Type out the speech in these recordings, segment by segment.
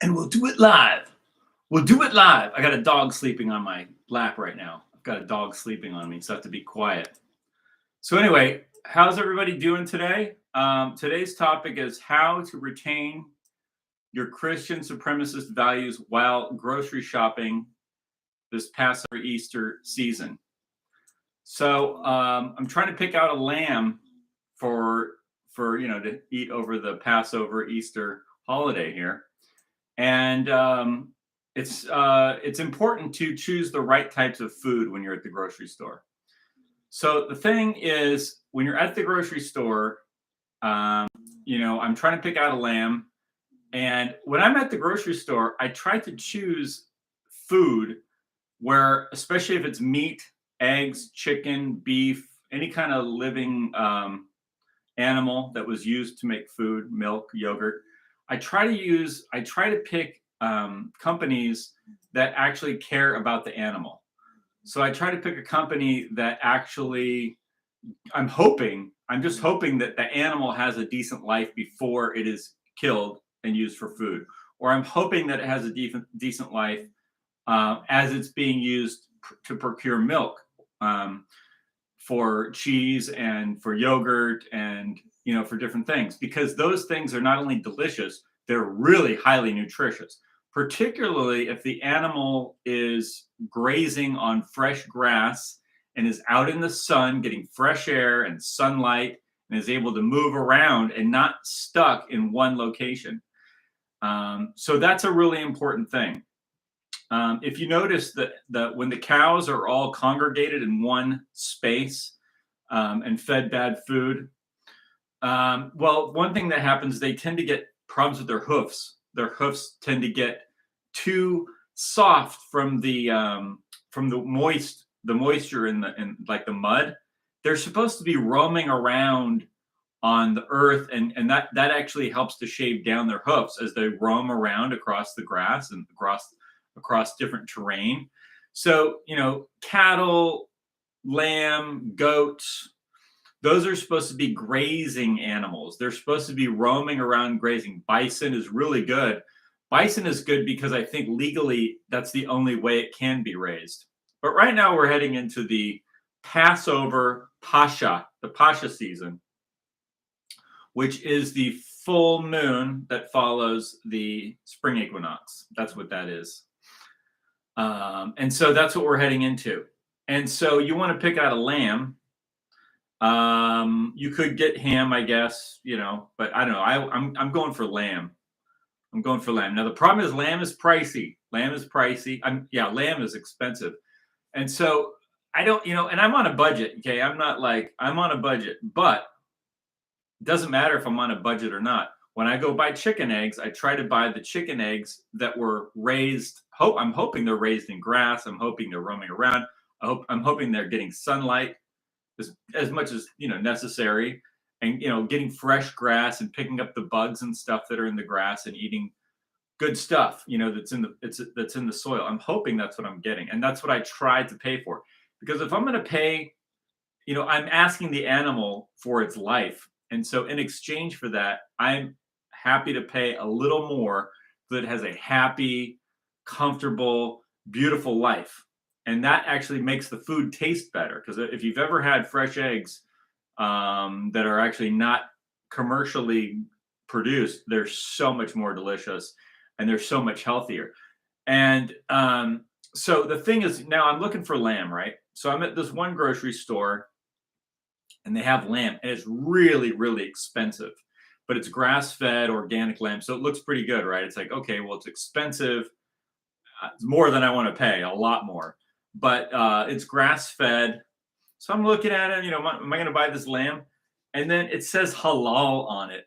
and we'll do it live. We'll do it live. I got a dog sleeping on my lap right now. I've got a dog sleeping on me, so I have to be quiet. So anyway, how's everybody doing today? Today's topic is how to retain your Christian supremacist values while grocery shopping this Passover Easter season. So I'm trying to pick out a lamb for to eat over the Passover Easter holiday here, and it's important to choose the right types of food when you're at the grocery store. So the thing is, when you're at the grocery store, I'm trying to pick out a lamb, and when I'm at the grocery store, I try to choose food where, especially if it's meat, eggs, chicken, beef, any kind of living animal that was used to make food, milk, yogurt. I try to pick companies that actually care about the animal. So I try to pick a company that actually, I'm just hoping that the animal has a decent life before it is killed and used for food. Or I'm hoping that it has a decent life as it's being used to procure milk for cheese and for yogurt and for different things, because those things are not only delicious, they're really highly nutritious, particularly if the animal is grazing on fresh grass and is out in the sun getting fresh air and sunlight and is able to move around and not stuck in one location. So that's a really important thing. If you notice that when the cows are all congregated in one space and fed bad food, well, one thing that happens, they tend to get problems with their hoofs. Their hoofs tend to get too soft from the moisture in like the mud. They're supposed to be roaming around on the earth, and that actually helps to shave down their hoofs as they roam around across the grass and across different terrain. So, cattle, lamb, goats, those are supposed to be grazing animals. They're supposed to be roaming around grazing. Bison is really good. Bison is good because I think legally that's the only way it can be raised. But right now we're heading into the Passover Pascha, the Pascha season, which is the full moon that follows the spring equinox. That's what that is. And so that's what we're heading into. And so you want to pick out a lamb. You could get ham, I guess, but I don't know. I'm going for lamb. I'm going for lamb. Now the problem is lamb is pricey. Lamb is expensive. And so I don't, and I'm on a budget. Okay. I'm on a budget, but it doesn't matter if I'm on a budget or not. When I go buy chicken eggs, I try to buy the chicken eggs that were raised. I'm hoping they're raised in grass. I'm hoping they're roaming around. I'm hoping they're getting sunlight as much as necessary, and getting fresh grass and picking up the bugs and stuff that are in the grass and eating good stuff that's in the soil. I'm hoping that's what I'm getting, and that's what I tried to pay for, because if I'm going to pay, I'm asking the animal for its life, and so in exchange for that, I'm happy to pay a little more so that it has a happy, comfortable, beautiful life. And that actually makes the food taste better, because if you've ever had fresh eggs that are actually not commercially produced, they're so much more delicious and they're so much healthier. And so the thing is, now I'm looking for lamb, right? So I'm at this one grocery store and they have lamb, and it's really, really expensive, but it's grass-fed organic lamb. So it looks pretty good, right? It's like, okay, well, it's expensive. It's more than I want to pay, a lot more. But it's grass-fed. So I'm looking at it, am I going to buy this lamb? And then it says halal on it.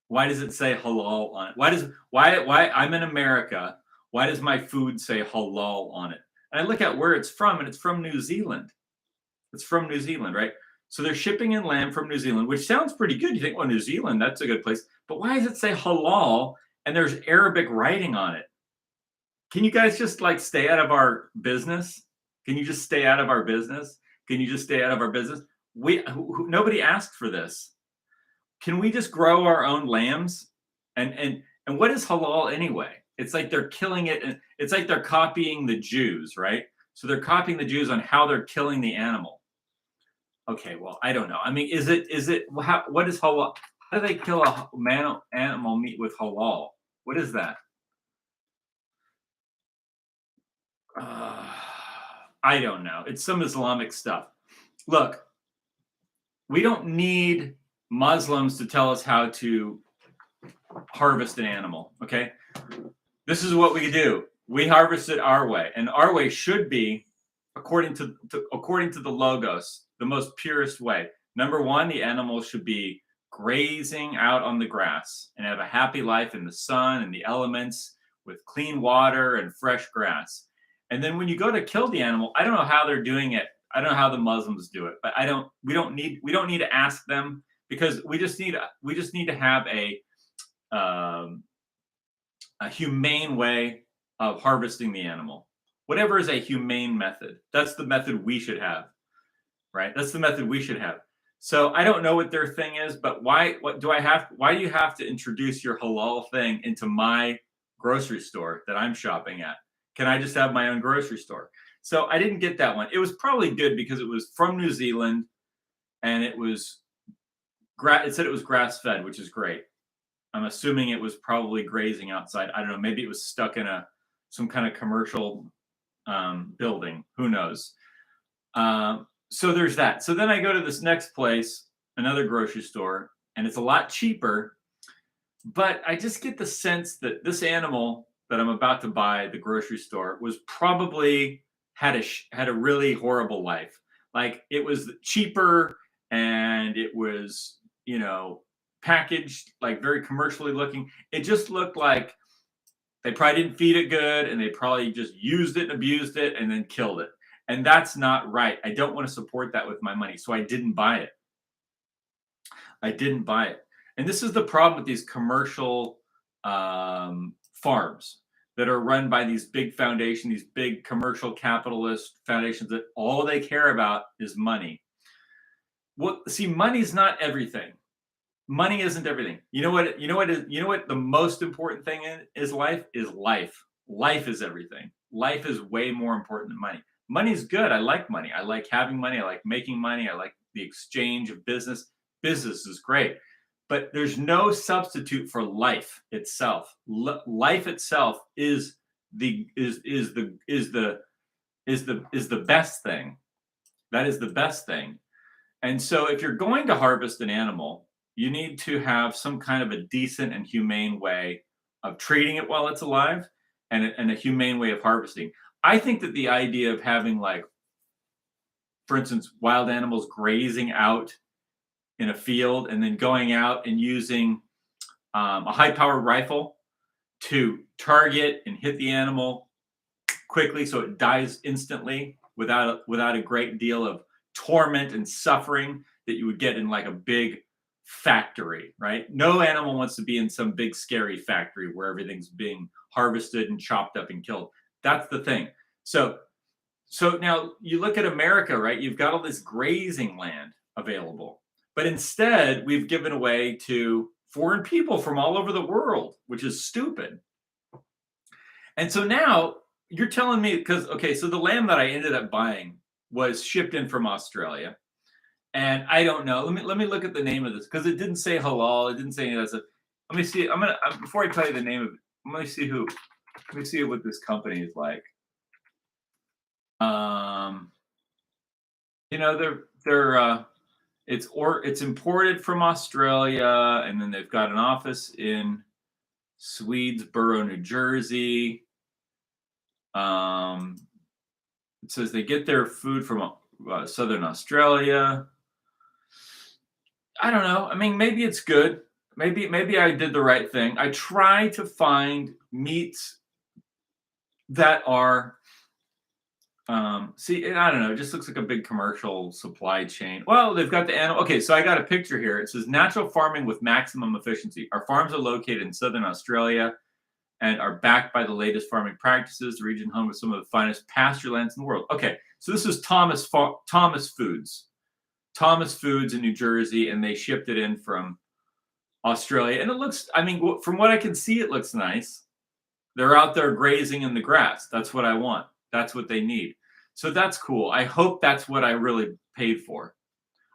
Why does it say halal on it? Why I'm in America, why does my food say halal on it? And I look at where it's from, and it's from New Zealand. It's from New Zealand, right? So they're shipping in lamb from New Zealand, which sounds pretty good. You think, well, New Zealand, that's a good place. But why does it say halal and there's Arabic writing on it? Can you guys just stay out of our business? Can you just stay out of our business? Can you just stay out of our business? Nobody asked for this. Can we just grow our own lambs? And And what is halal anyway? It's like they're killing it. And it's like they're copying the Jews, right? So they're copying the Jews on how they're killing the animal. Okay, well, I don't know. I mean, is it what is halal? How do they kill a animal meat with halal? What is that? Uh, I don't know. It's some Islamic stuff. Look, we don't need Muslims to tell us how to harvest an animal. Okay, this is what we do. We harvest it our way, and our way should be according to the logos, the most purest way. Number one, the animal should be grazing out on the grass and have a happy life in the sun and the elements with clean water and fresh grass. And then when you go to kill the animal, I don't know how they're doing it. I don't know how the Muslims do it, but we don't need to ask them, because we just need to have um, a humane way of harvesting the animal. Whatever is a humane method, that's the method we should have, right? That's the method we should have. So I don't know what their thing is, but why do you have to introduce your halal thing into my grocery store that I'm shopping at? Can I just have my own grocery store? So I didn't get that one. It was probably good because it was from New Zealand, and it said it was grass fed, which is great. I'm assuming it was probably grazing outside. I don't know. Maybe it was stuck in some kind of commercial building. Who knows? So there's that. So then I go to this next place, another grocery store, and it's a lot cheaper. But I just get the sense that this animal that I'm about to buy at the grocery store was probably had a really horrible life. Like, it was cheaper, and it was, packaged like very commercially looking. It just looked like they probably didn't feed it good, and they probably just used it and abused it and then killed it. And that's not right. I don't want to support that with my money. So I didn't buy it. I didn't buy it. And this is the problem with these commercial farms that are run by these big foundations, these big commercial capitalist foundations that all they care about is money. Well, see, money's not everything. Money isn't everything. You know what the most important thing is life is life. Life is everything. Life is way more important than money. Money's good. I like money. I like having money. I like making money. I like the exchange of business. Business is great. But there's no substitute for life itself. Life itself is the best thing. That is the best thing. And so if you're going to harvest an animal, you need to have some kind of a decent and humane way of treating it while it's alive, and a humane way of harvesting. I think that the idea of having, like, for instance, wild animals grazing out in a field and then going out and using a high-powered rifle to target and hit the animal quickly so it dies instantly without a great deal of torment and suffering that you would get in like a big factory, right? No animal wants to be in some big scary factory where everything's being harvested and chopped up and killed. That's the thing. So now you look at America, right? You've got all this grazing land available, but instead we've given away to foreign people from all over the world, which is stupid. And so now you're telling me, so the lamb that I ended up buying was shipped in from Australia. And I don't know. Let me look at the name of this, because it didn't say halal. It didn't say any of that stuff. Let me see. Before I tell you the name of it, let me see what this company is like. It's imported from Australia, and then they've got an office in Swedesboro, New Jersey. It says they get their food from Southern Australia. I don't know. I mean, maybe it's good. Maybe I did the right thing. I try to find meats that are I don't know. It just looks like a big commercial supply chain. Well, they've got the animal. Okay, so I got a picture here. It says natural farming with maximum efficiency. Our farms are located in Southern Australia and are backed by the latest farming practices. The region home with some of the finest pasture lands in the world. Okay, so this is Thomas Foods in New Jersey, and they shipped it in from Australia, and it looks. I mean, from what I can see, it looks nice. They're out there grazing in the grass. That's what I want. That's what they need. So that's cool. I hope that's what I really paid for.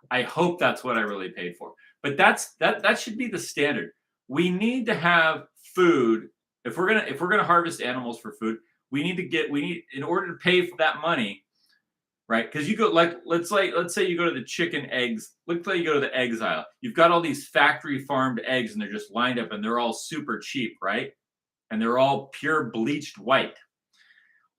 I hope that's what I really paid for. But that should be the standard. We need to have food. If we're gonna harvest animals for food, we need in order to pay for that money, right? Because you go like let's say you go to the chicken eggs. Let's say you go to the eggs aisle. You've got all these factory farmed eggs and they're just lined up and they're all super cheap, right? And they're all pure bleached white.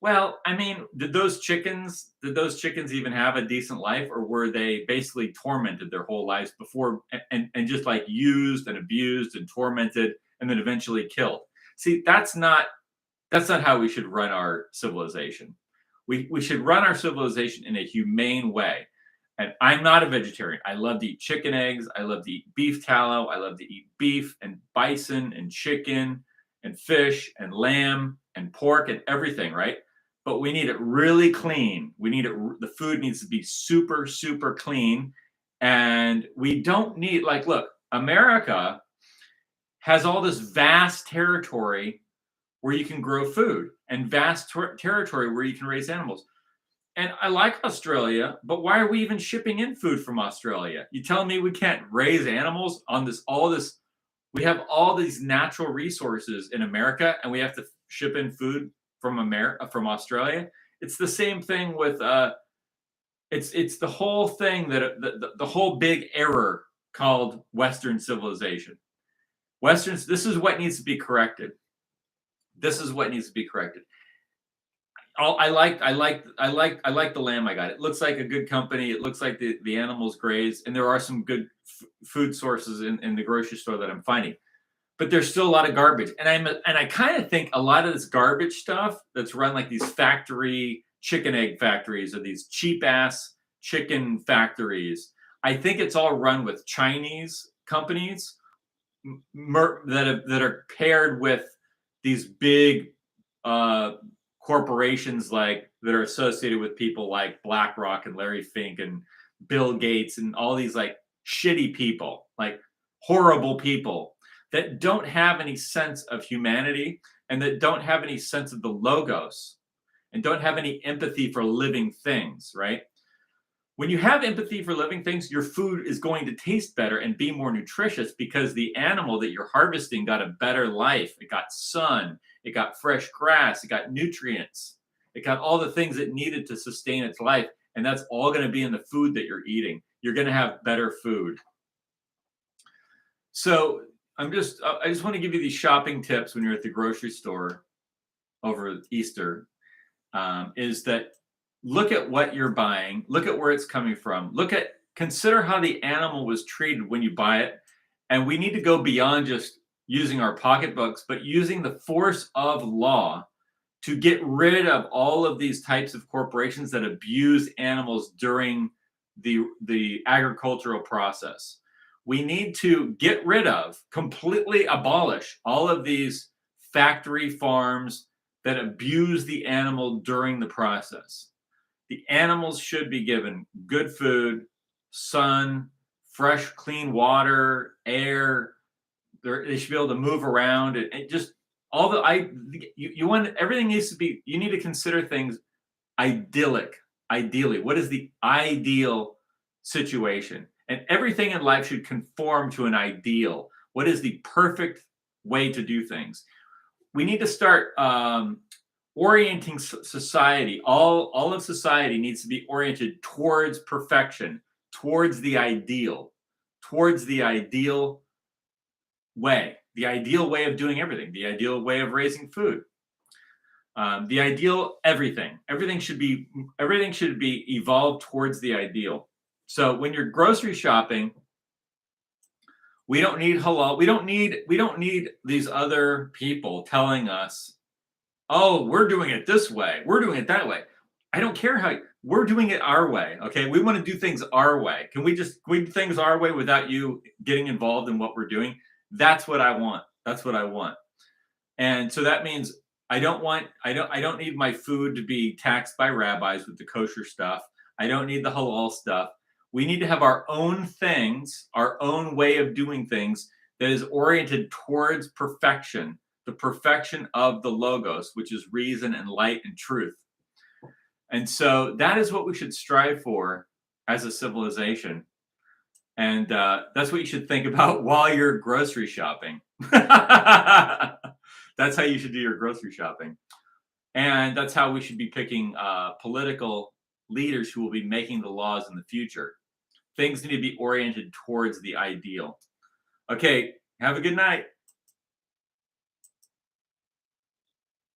Well, I mean, did those chickens even have a decent life, or were they basically tormented their whole lives before and just like used and abused and tormented and then eventually killed? See, that's not how we should run our civilization. We should run our civilization in a humane way. And I'm not a vegetarian. I love to eat chicken eggs. I love to eat beef tallow. I love to eat beef and bison and chicken and fish and lamb and pork and everything, right? But we need it really clean. The food needs to be super, super clean. And we don't need, like, look, America has all this vast territory where you can grow food and vast territory where you can raise animals. And I like Australia, but why are we even shipping in food from Australia? You telling me we can't raise animals on all this? We have all these natural resources in America, and we have to ship in food from Australia. It's the same thing with it's the whole thing that the whole big error called Western civilization. Westerns. This is what needs to be corrected. This is what needs to be corrected. I like the lamb I got. It looks like a good company. It looks like the animals graze, and there are some good food sources in the grocery store that I'm finding. But there's still a lot of garbage, and I kind of think a lot of this garbage stuff that's run like these factory chicken egg factories or these cheap ass chicken factories. I think it's all run with Chinese companies that are paired with these big uh, corporations like that are associated with people like BlackRock and Larry Fink and Bill Gates and all these like shitty people, like horrible people that don't have any sense of humanity and that don't have any sense of the logos and don't have any empathy for living things, right? When you have empathy for living things, your food is going to taste better and be more nutritious because the animal that you're harvesting got a better life. It got sun, it got fresh grass, it got nutrients, it got all the things it needed to sustain its life. And that's all going to be in the food that you're eating. You're going to have better food. So I just want to give you these shopping tips when you're at the grocery store over Easter. Is that look at what you're buying, look at where it's coming from, consider how the animal was treated when you buy it. And we need to go beyond just using our pocketbooks, but using the force of law to get rid of all of these types of corporations that abuse animals during the agricultural process. We need to get rid of, completely abolish all of these factory farms that abuse the animal during the process. The animals should be given good food, sun, fresh, clean water, air. They should be able to move around and just all the you want everything needs to be. You need to consider things idyllic. Ideally, what is the ideal situation? And everything in life should conform to an ideal. What is the perfect way to do things? We need to start orienting society. All of society needs to be oriented towards perfection, towards the ideal way, the ideal way of doing everything, the ideal way of raising food, the ideal everything. Everything should be evolved towards the ideal. So when you're grocery shopping, we don't need halal. We don't need these other people telling us, oh, we're doing it this way, we're doing it that way. I don't care how we're doing it our way. Okay, we want to do things our way. Can we do things our way without you getting involved in what we're doing? That's what I want. That's what I want. And so that means I don't need my food to be taxed by rabbis with the kosher stuff. I don't need the halal stuff. We need to have our own things, our own way of doing things that is oriented towards perfection, the perfection of the logos, which is reason and light and truth. And so that is what we should strive for as a civilization. And that's what you should think about while you're grocery shopping. That's how you should do your grocery shopping. And that's how we should be picking political leaders who will be making the laws in the future. Things need to be oriented towards the ideal. Okay, have a good night.